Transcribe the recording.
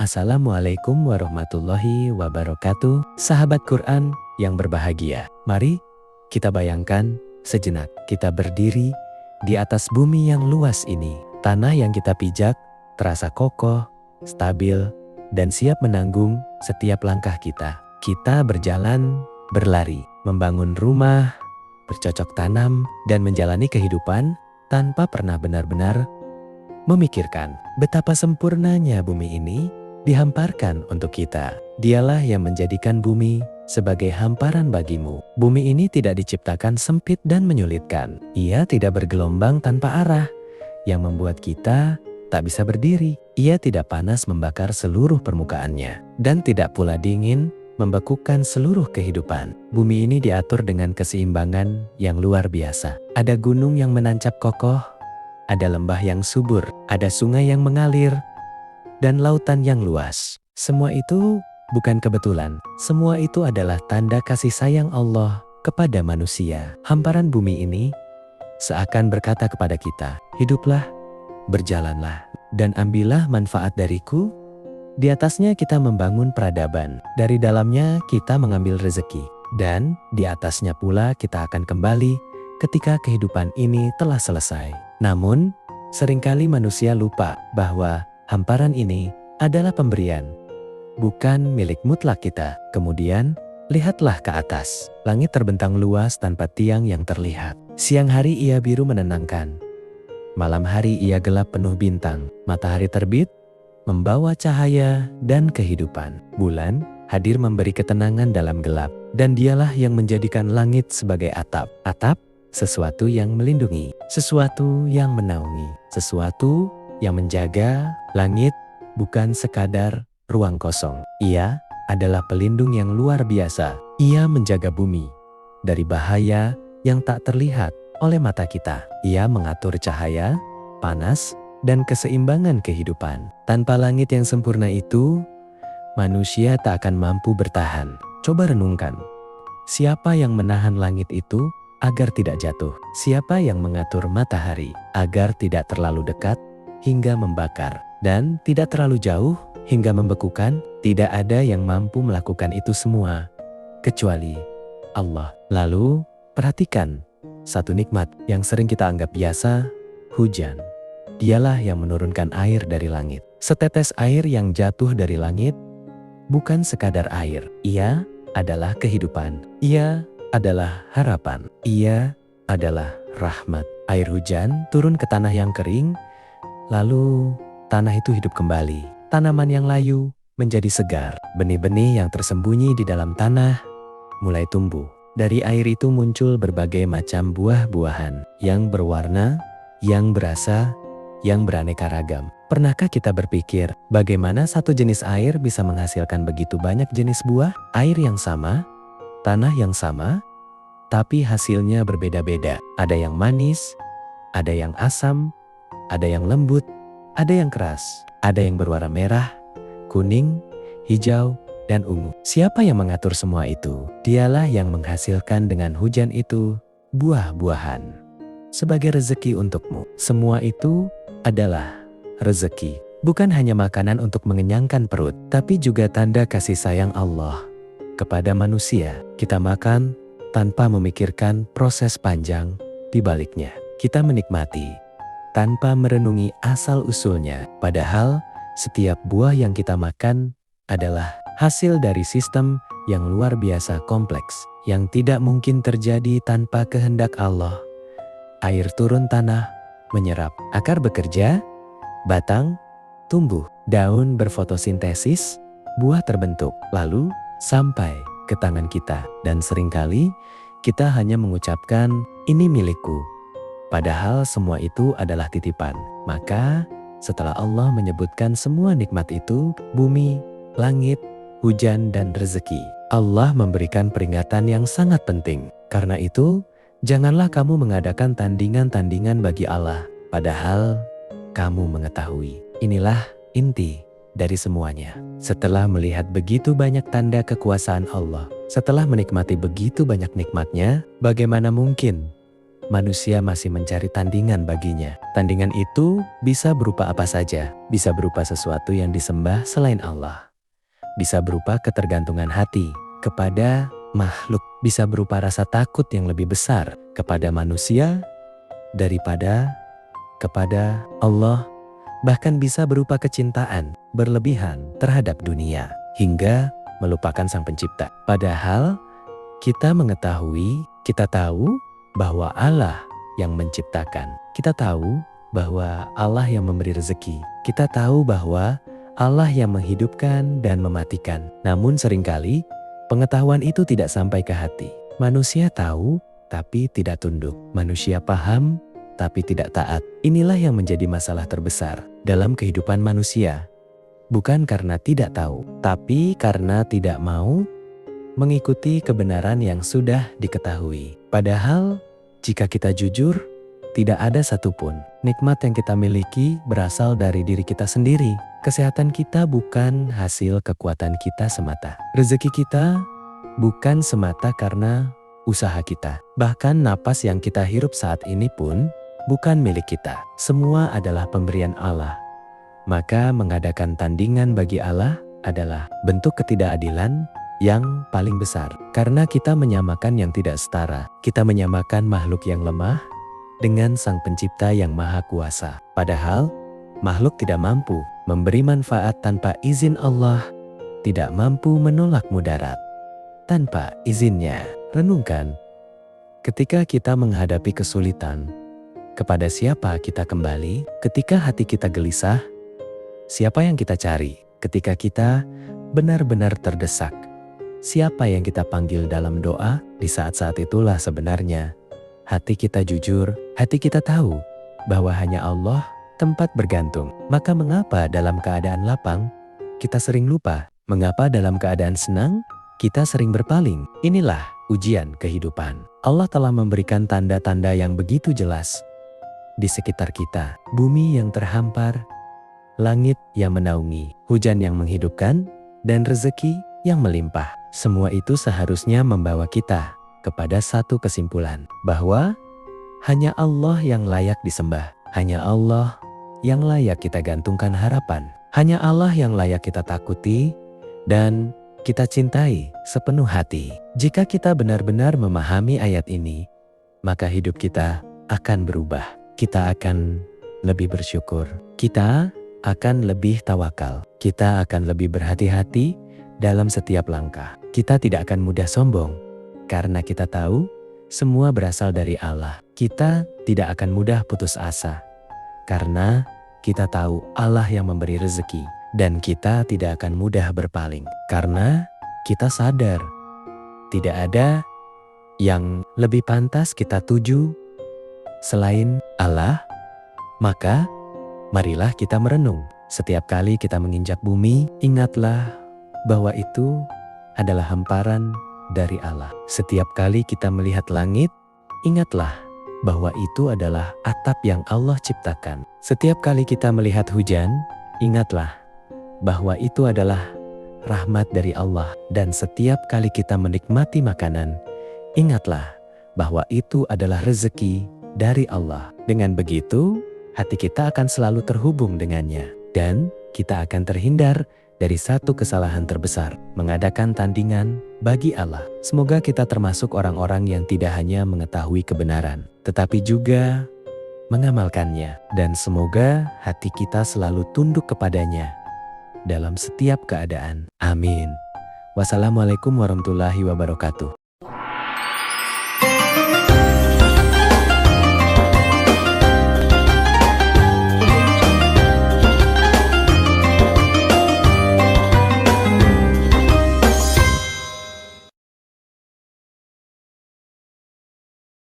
Assalamualaikum warahmatullahi wabarakatuh. Sahabat Quran yang berbahagia, mari kita bayangkan sejenak kita berdiri di atas bumi yang luas ini. Tanah yang kita pijak terasa kokoh, stabil, dan siap menanggung setiap langkah kita. Kita berjalan, berlari, membangun rumah, bercocok tanam, dan menjalani kehidupan tanpa pernah benar-benar memikirkan betapa sempurnanya bumi ini dihamparkan untuk kita. Dialah yang menjadikan bumi sebagai hamparan bagimu. Bumi ini tidak diciptakan sempit dan menyulitkan. Ia tidak bergelombang tanpa arah, yang membuat kita tak bisa berdiri. Ia tidak panas membakar seluruh permukaannya, dan tidak pula dingin membekukan seluruh kehidupan. Bumi ini diatur dengan keseimbangan yang luar biasa. Ada gunung yang menancap kokoh, ada lembah yang subur, ada sungai yang mengalir, dan lautan yang luas. Semua itu bukan kebetulan. Semua itu adalah tanda kasih sayang Allah kepada manusia. Hamparan bumi ini seakan berkata kepada kita, hiduplah, berjalanlah, dan ambillah manfaat dariku. Di atasnya kita membangun peradaban. Dari dalamnya kita mengambil rezeki. Dan di atasnya pula kita akan kembali ketika kehidupan ini telah selesai. Namun, seringkali manusia lupa bahwa hamparan ini adalah pemberian, bukan milik mutlak kita. Kemudian, lihatlah ke atas. Langit terbentang luas tanpa tiang yang terlihat. Siang hari ia biru menenangkan. Malam hari ia gelap penuh bintang. Matahari terbit, membawa cahaya dan kehidupan. Bulan hadir memberi ketenangan dalam gelap. Dan dialah yang menjadikan langit sebagai atap. Atap, sesuatu yang melindungi, sesuatu yang menaungi, sesuatu yang menjaga. Langit bukan sekadar ruang kosong. Ia adalah pelindung yang luar biasa. Ia menjaga bumi dari bahaya yang tak terlihat oleh mata kita. Ia mengatur cahaya, panas, dan keseimbangan kehidupan. Tanpa langit yang sempurna itu, manusia tak akan mampu bertahan. Coba renungkan, siapa yang menahan langit itu agar tidak jatuh? Siapa yang mengatur matahari agar tidak terlalu dekat hingga membakar, dan tidak terlalu jauh hingga membekukan? Tidak ada yang mampu melakukan itu semua kecuali Allah. Lalu perhatikan satu nikmat yang sering kita anggap biasa, hujan. Dialah yang menurunkan air dari langit. Setetes air yang jatuh dari langit bukan sekadar air. Ia adalah kehidupan. Ia adalah harapan. Ia adalah rahmat. Air hujan turun ke tanah yang kering, lalu tanah itu hidup kembali. Tanaman yang layu menjadi segar. Benih-benih yang tersembunyi di dalam tanah mulai tumbuh. Dari air itu muncul berbagai macam buah-buahan yang berwarna, yang berasa, yang beraneka ragam. Pernahkah kita berpikir bagaimana satu jenis air bisa menghasilkan begitu banyak jenis buah? Air yang sama, tanah yang sama, tapi hasilnya berbeda-beda. Ada yang manis, ada yang asam, ada yang lembut, ada yang keras, ada yang berwarna merah, kuning, hijau, dan ungu. Siapa yang mengatur semua itu? Dialah yang menghasilkan dengan hujan itu buah-buahan sebagai rezeki untukmu. Semua itu adalah rezeki. Bukan hanya makanan untuk mengenyangkan perut, tapi juga tanda kasih sayang Allah kepada manusia. Kita makan tanpa memikirkan proses panjang di baliknya. Kita menikmati tanpa merenungi asal-usulnya. Padahal setiap buah yang kita makan adalah hasil dari sistem yang luar biasa kompleks, yang tidak mungkin terjadi tanpa kehendak Allah. Air turun tanah, menyerap, akar bekerja, batang tumbuh, daun berfotosintesis, buah terbentuk, lalu sampai ke tangan kita. Dan seringkali kita hanya mengucapkan, ini milikku. Padahal semua itu adalah titipan. Maka setelah Allah menyebutkan semua nikmat itu, bumi, langit, hujan, dan rezeki, Allah memberikan peringatan yang sangat penting. Karena itu, janganlah kamu mengadakan tandingan-tandingan bagi Allah, padahal kamu mengetahui. Inilah inti dari semuanya. Setelah melihat begitu banyak tanda kekuasaan Allah, setelah menikmati begitu banyak nikmatnya, bagaimana mungkin manusia masih mencari tandingan baginya. Tandingan itu bisa berupa apa saja, bisa berupa sesuatu yang disembah selain Allah. Bisa berupa ketergantungan hati kepada makhluk, bisa berupa rasa takut yang lebih besar kepada manusia daripada kepada Allah, bahkan bisa berupa kecintaan berlebihan terhadap dunia hingga melupakan Sang Pencipta. Padahal kita mengetahui, kita tahu bahwa Allah yang menciptakan. Kita tahu bahwa Allah yang memberi rezeki. Kita tahu bahwa Allah yang menghidupkan dan mematikan. Namun seringkali pengetahuan itu tidak sampai ke hati. Manusia tahu tapi tidak tunduk. Manusia paham tapi tidak taat. Inilah yang menjadi masalah terbesar dalam kehidupan manusia. Bukan karena tidak tahu, tapi karena tidak mau mengikuti kebenaran yang sudah diketahui. Padahal jika kita jujur, tidak ada satupun nikmat yang kita miliki berasal dari diri kita sendiri. Kesehatan kita bukan hasil kekuatan kita semata. Rezeki kita bukan semata karena usaha kita. Bahkan napas yang kita hirup saat ini pun bukan milik kita. Semua adalah pemberian Allah. Maka mengadakan tandingan bagi Allah adalah bentuk ketidakadilan yang paling besar. Karena kita menyamakan yang tidak setara. Kita menyamakan makhluk yang lemah dengan Sang Pencipta yang Maha Kuasa. Padahal makhluk tidak mampu memberi manfaat tanpa izin Allah, tidak mampu menolak mudarat tanpa izinnya. Renungkan, ketika kita menghadapi kesulitan, kepada siapa kita kembali? Ketika hati kita gelisah, siapa yang kita cari? Ketika kita benar-benar terdesak, siapa yang kita panggil dalam doa? Di saat-saat itulah sebenarnya hati kita jujur, hati kita tahu bahwa hanya Allah tempat bergantung. Maka mengapa dalam keadaan lapang kita sering lupa? Mengapa dalam keadaan senang kita sering berpaling? Inilah ujian kehidupan. Allah telah memberikan tanda-tanda yang begitu jelas di sekitar kita. Bumi yang terhampar, langit yang menaungi, hujan yang menghidupkan, dan rezeki yang melimpah. Semua itu seharusnya membawa kita kepada satu kesimpulan, bahwa hanya Allah yang layak disembah. Hanya Allah yang layak kita gantungkan harapan. Hanya Allah yang layak kita takuti dan kita cintai sepenuh hati. Jika kita benar-benar memahami ayat ini, maka hidup kita akan berubah. Kita akan lebih bersyukur. Kita akan lebih tawakal. Kita akan lebih berhati-hati dalam setiap langkah. Kita tidak akan mudah sombong, karena kita tahu semua berasal dari Allah. Kita tidak akan mudah putus asa, karena kita tahu Allah yang memberi rezeki. Dan kita tidak akan mudah berpaling, karena kita sadar tidak ada yang lebih pantas kita tuju selain Allah. Maka marilah kita merenung. Setiap kali kita menginjak bumi, ingatlah bahwa itu adalah hamparan dari Allah. Setiap kali kita melihat langit, ingatlah bahwa itu adalah atap yang Allah ciptakan. Setiap kali kita melihat hujan, ingatlah bahwa itu adalah rahmat dari Allah. Dan setiap kali kita menikmati makanan, ingatlah bahwa itu adalah rezeki dari Allah. Dengan begitu, hati kita akan selalu terhubung dengannya. Dan kita akan terhindar dari satu kesalahan terbesar, mengadakan tandingan bagi Allah. Semoga kita termasuk orang-orang yang tidak hanya mengetahui kebenaran, tetapi juga mengamalkannya. Dan semoga hati kita selalu tunduk kepadanya dalam setiap keadaan. Amin. Wassalamualaikum warahmatullahi wabarakatuh.